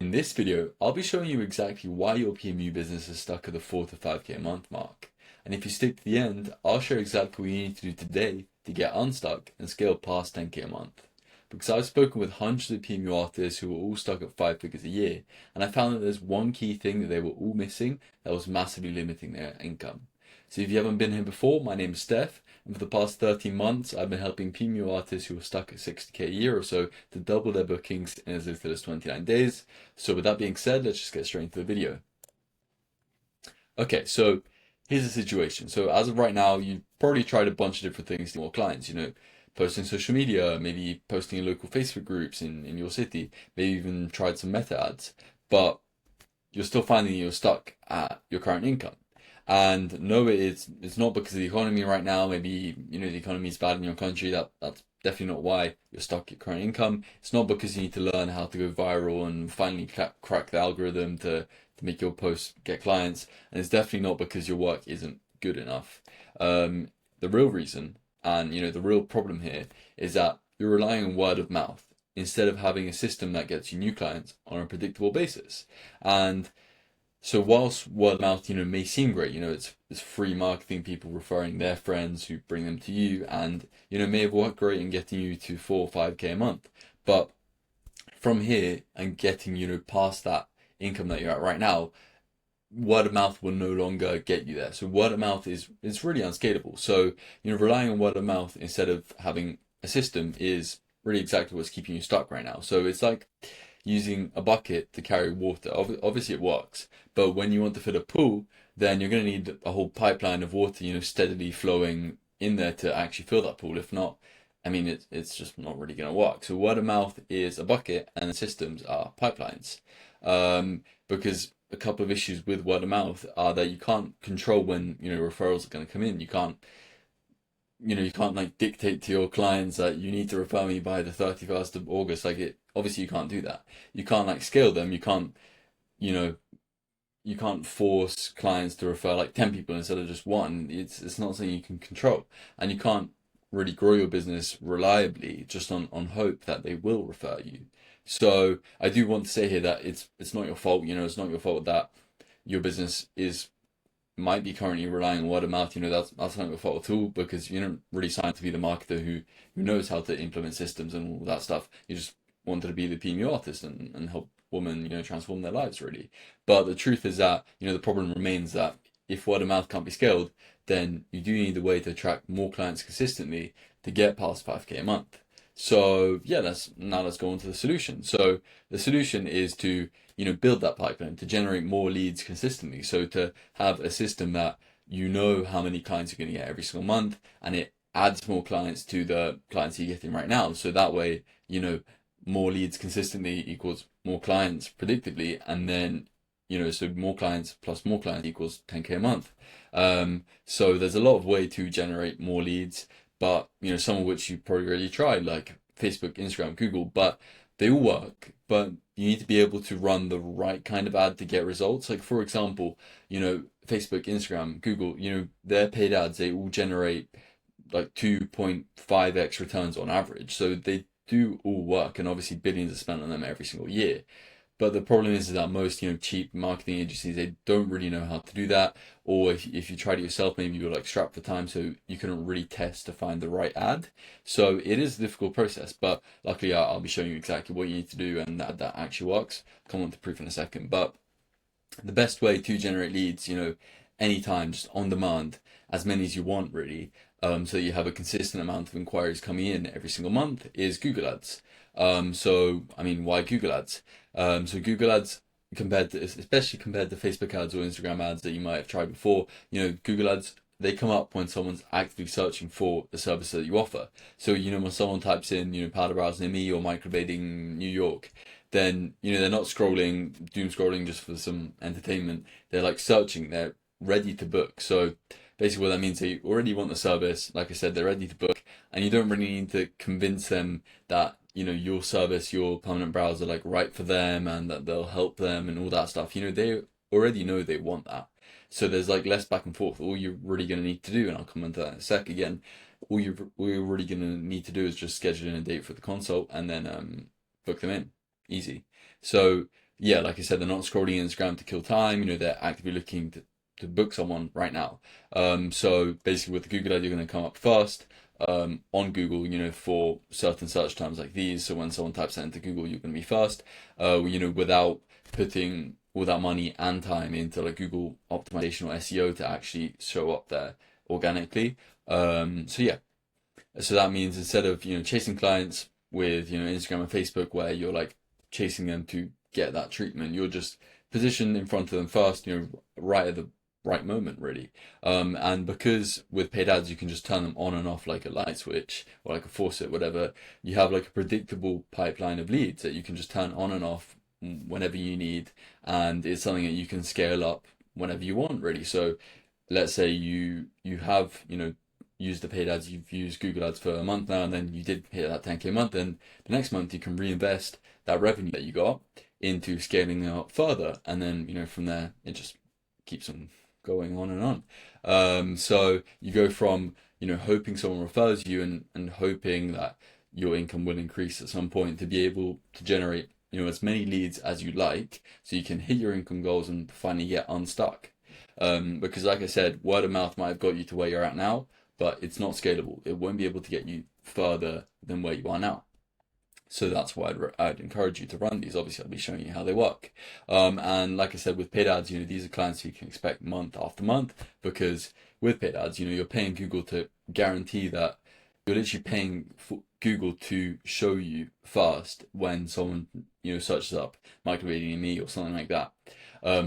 In this video, I'll be showing you exactly why your PMU business is stuck at the 4 to 5k a month mark. And if you stick to the end, I'll show exactly what you need to do today to get unstuck and scale past 10k a month. Because I've spoken with hundreds of PMU artists who were all stuck at 5 figures a year, and I found that there's one key thing that they were all missing that was massively limiting their income. So if you haven't been here before, my name is Steph, and for the past 13 months, I've been helping PMU artists who are stuck at 60k a year or so to double their bookings in as little as 29 days. So with that being said, let's just get straight into the video. Okay, so here's the situation. So as of right now, you've probably tried a bunch of different things to get more clients, posting social media, maybe posting in local Facebook groups in your city, maybe even tried some meta ads, but you're still finding you're stuck at your current income. And no, it's not because of the economy right now. Maybe, the economy is bad in your country. That's definitely not why you're stuck at your current income. It's not because you need to learn how to go viral and finally crack the algorithm to make your posts get clients. And it's definitely not because your work isn't good enough. The real reason, and the real problem here, is that you're relying on word of mouth instead of having a system that gets you new clients on a predictable basis. And so whilst word of mouth, may seem great, it's free marketing, people referring their friends who bring them to you, and may have worked great in getting you to 4 or 5k a month. But from here and getting past that income that you're at right now, word of mouth will no longer get you there. So word of mouth is really unscalable. So relying on word of mouth instead of having a system is really exactly what's keeping you stuck right now. So it's like using a bucket to carry water. Obviously it works, but when you want to fill a pool, then you're going to need a whole pipeline of water, steadily flowing in there to actually fill that pool. If not, it's just not really going to work. So word of mouth is a bucket and the systems are pipelines. Because a couple of issues with word of mouth are that you can't control when, referrals are going to come in. You can't like dictate to your clients that you need to refer me by the 31st of August. Obviously you can't do that. You can't like scale them. You can't force clients to refer like 10 people instead of just one. It's not something you can control, and you can't really grow your business reliably just on hope that they will refer you. So I do want to say here that it's not your fault. It's not your fault that your business might be currently relying on word of mouth. That's not your fault at all, because you're not really signed to be the marketer who knows how to implement systems and all that stuff. You just wanted to be the PMU artist and help women, transform their lives really. But the truth is that, the problem remains that if word of mouth can't be scaled, then you do need a way to attract more clients consistently to get past 5k a month. So yeah, let's go on to the solution. So the solution is to, build that pipeline to generate more leads consistently. So to have a system that how many clients you're going to get every single month, and it adds more clients to the clients you're getting right now. So that way, more leads consistently equals more clients predictably, and then so more clients plus more clients equals 10k a month. So there's a lot of way to generate more leads, but some of which you probably already tried, like Facebook, Instagram, Google, but they all work. But you need to be able to run the right kind of ad to get results. Like for example, Facebook, Instagram, Google, their paid ads, they all generate like 2.5x returns on average. So they do all work, and obviously billions are spent on them every single year. But the problem is that most, cheap marketing agencies, they don't really know how to do that. Or if you tried it yourself, maybe you're like strapped for time, so you couldn't really test to find the right ad. So it is a difficult process, but luckily I'll be showing you exactly what you need to do, and that actually works. I'll come on to proof in a second. But the best way to generate leads, anytime, just on demand, as many as you want really, so you have a consistent amount of inquiries coming in every single month, is Google Ads. Why Google Ads? So Google Ads, especially compared to Facebook ads or Instagram ads that you might have tried before, Google Ads, they come up when someone's actively searching for the service that you offer. So, when someone types in, powder brows near me or microblading New York, then, they're not doom scrolling just for some entertainment. They're like searching, they're ready to book. So basically what that means, they already want the service. Like I said, they're ready to book, and you don't really need to convince them that your service, your permanent brows are like right for them and that they'll help them and all that stuff. They already know they want that. So there's like less back and forth. All you're really going to need to do, and I'll come into that in a sec again, all you're really going to need to do is just schedule in a date for the consult and then book them in. Easy. So yeah, like I said, they're not scrolling Instagram to kill time. They're actively looking to book someone right now. So basically, with the Google ad, you're going to come up first on Google, for certain search terms like these. So when someone types that into Google, you're going to be first. Without putting all that money and time into like Google optimization or SEO to actually show up there organically. So yeah, so that means instead of, chasing clients with, Instagram and Facebook where you're like chasing them to get that treatment, you're just positioned in front of them first, right at the right moment, really. And because with paid ads, you can just turn them on and off like a light switch or like a faucet, whatever, you have like a predictable pipeline of leads that you can just turn on and off whenever you need. And it's something that you can scale up whenever you want, really. So let's say you have, use the paid ads, you've used Google ads for a month now, and then you did hit that 10K month, then the next month you can reinvest that revenue that you got into scaling it up further. And then, from there, it just keeps on going on and on. So you go from, hoping someone refers you and hoping that your income will increase at some point to be able to generate, as many leads as you like, so you can hit your income goals and finally get unstuck. Because like I said, word of mouth might have got you to where you're at now, but it's not scalable. It won't be able to get you further than where you are now. So that's why I'd encourage you to run these. Obviously, I'll be showing you how they work. And like I said, with paid ads, these are clients you can expect month after month, because with paid ads, you're paying Google to guarantee that you're literally paying for Google to show you first when someone, searches up microblading me or something like that.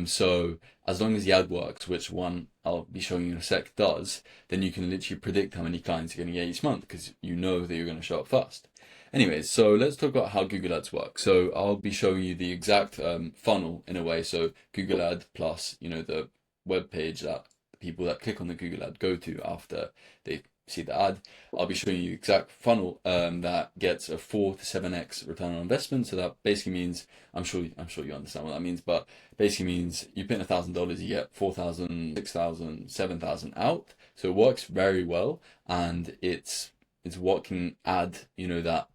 So as long as the ad works, which one I'll be showing you in a sec does, then you can literally predict how many clients you're going to get each month because you know that you're going to show up first. Anyways, so let's talk about how Google Ads work. So I'll be showing you the exact funnel in a way. So Google Ad plus, the web page that the people that click on the Google Ad go to after they see the ad. I'll be showing you the exact funnel that gets a 4 to 7x return on investment. So that basically means, I'm sure you understand what that means, but basically means you put in $1,000, you get 4,000, 6,000, 7,000 out. So it works very well, and it's what can add, that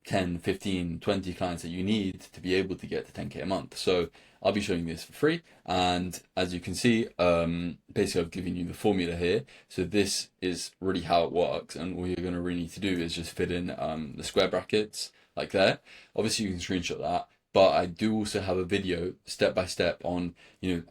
10, 15, 20 clients that you need to be able to get to 10K a month. So I'll be showing this for free. And as you can see, basically I've given you the formula here. So this is really how it works. And all you're going to really need to do is just fit in the square brackets like there. Obviously you can screenshot that. But I do also have a video step by step on,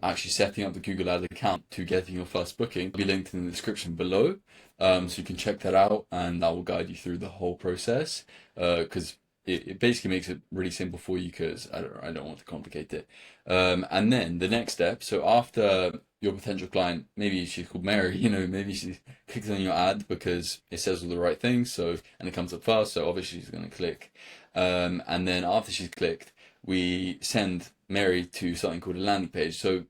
actually setting up the Google Ad account to getting your first booking. It'll be linked in the description below. So you can check that out, and that will guide you through the whole process. Because it basically makes it really simple for you, because I don't want to complicate it. And then the next step, so after your potential client, maybe she's called Mary, maybe she clicks on your ad because it says all the right things, and it comes up first, so obviously she's going to click. And then after she's clicked, we send Mary to something called a landing page. So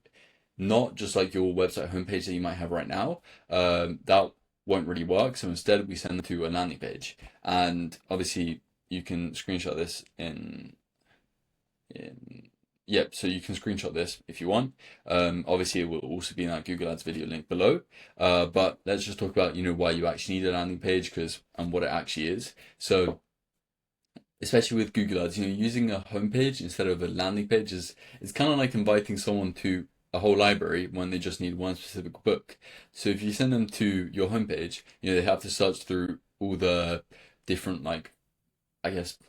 not just like your website homepage that you might have right now. That won't really work. So instead we send them to a landing page. And obviously you can screenshot this yep, so you can screenshot this if you want. Obviously it will also be in that Google Ads video link below. But let's just talk about, why you actually need a landing page and what it actually is. So especially with Google Ads, using a homepage instead of a landing page is kind of like inviting someone to a whole library when they just need one specific book. So if you send them to your homepage, they have to search through all the different, like, I guess,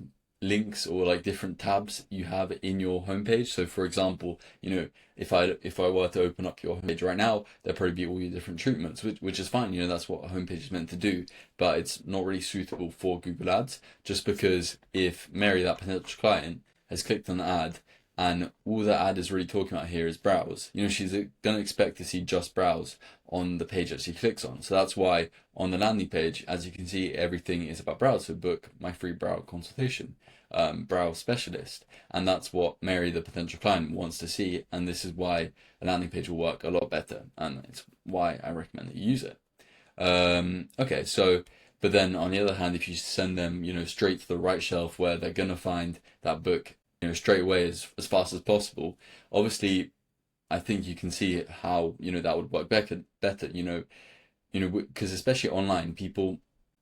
links or like different tabs you have in your homepage. So for example, if I were to open up your homepage right now, there'd probably be all your different treatments, which is fine. That's what a homepage is meant to do, but it's not really suitable for Google Ads, just because if Mary, that potential client, has clicked on the ad and all the ad is really talking about here is browse, she's going to expect to see just browse on the page that she clicks on. So that's why on the landing page, as you can see, everything is about browse. So book my free brow consultation, brow specialist. And that's what Mary, the potential client, wants to see. And this is why a landing page will work a lot better. And it's why I recommend that you use it. Okay, so, but then on the other hand, if you send them, straight to the right shelf where they're going to find that book, straight away as fast as possible, obviously, I think you can see how, that would work better, because especially online, people,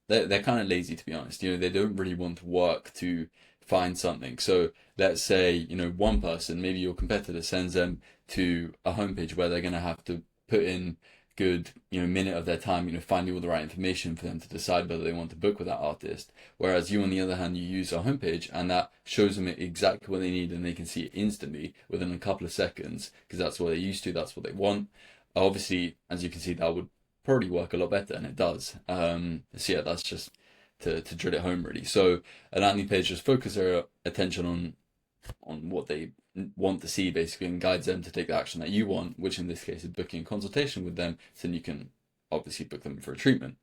they're kind of lazy, to be honest. They don't really want to work to find something. So let's say, one person, maybe your competitor, sends them to a homepage where they're going to have to put in good, minute of their time, finding all the right information for them to decide whether they want to book with that artist. Whereas you, on the other hand, you use our homepage and that shows them exactly what they need and they can see it instantly within a couple of seconds because that's what they're used to, that's what they want. Obviously, as you can see, that would probably work a lot better, and it does. So yeah, that's just to drill it home really. So a landing page just focus their attention on what they want to see basically and guides them to take the action that you want, which in this case is booking a consultation with them, so then you can obviously book them for a treatment,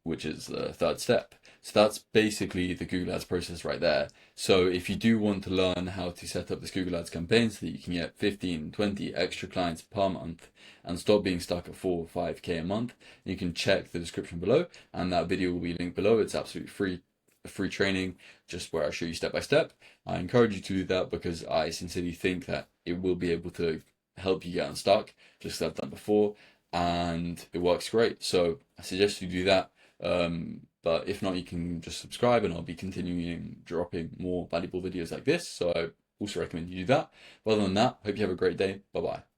which is the third step. So that's basically the Google Ads process right there. So if you do want to learn how to set up this Google Ads campaign so that you can get 15, 20 extra clients per month and stop being stuck at 4 or 5K a month, you can check the description below and that video will be linked below. It's absolutely free, a free training, just where I show you step by step. I encourage you to do that because I sincerely think that it will be able to help you get unstuck, just as I've done before, and it works great. So I suggest you do that. But if not, you can just subscribe and I'll be continuing dropping more valuable videos like this. So I also recommend you do that. But other than that, hope you have a great day. Bye bye.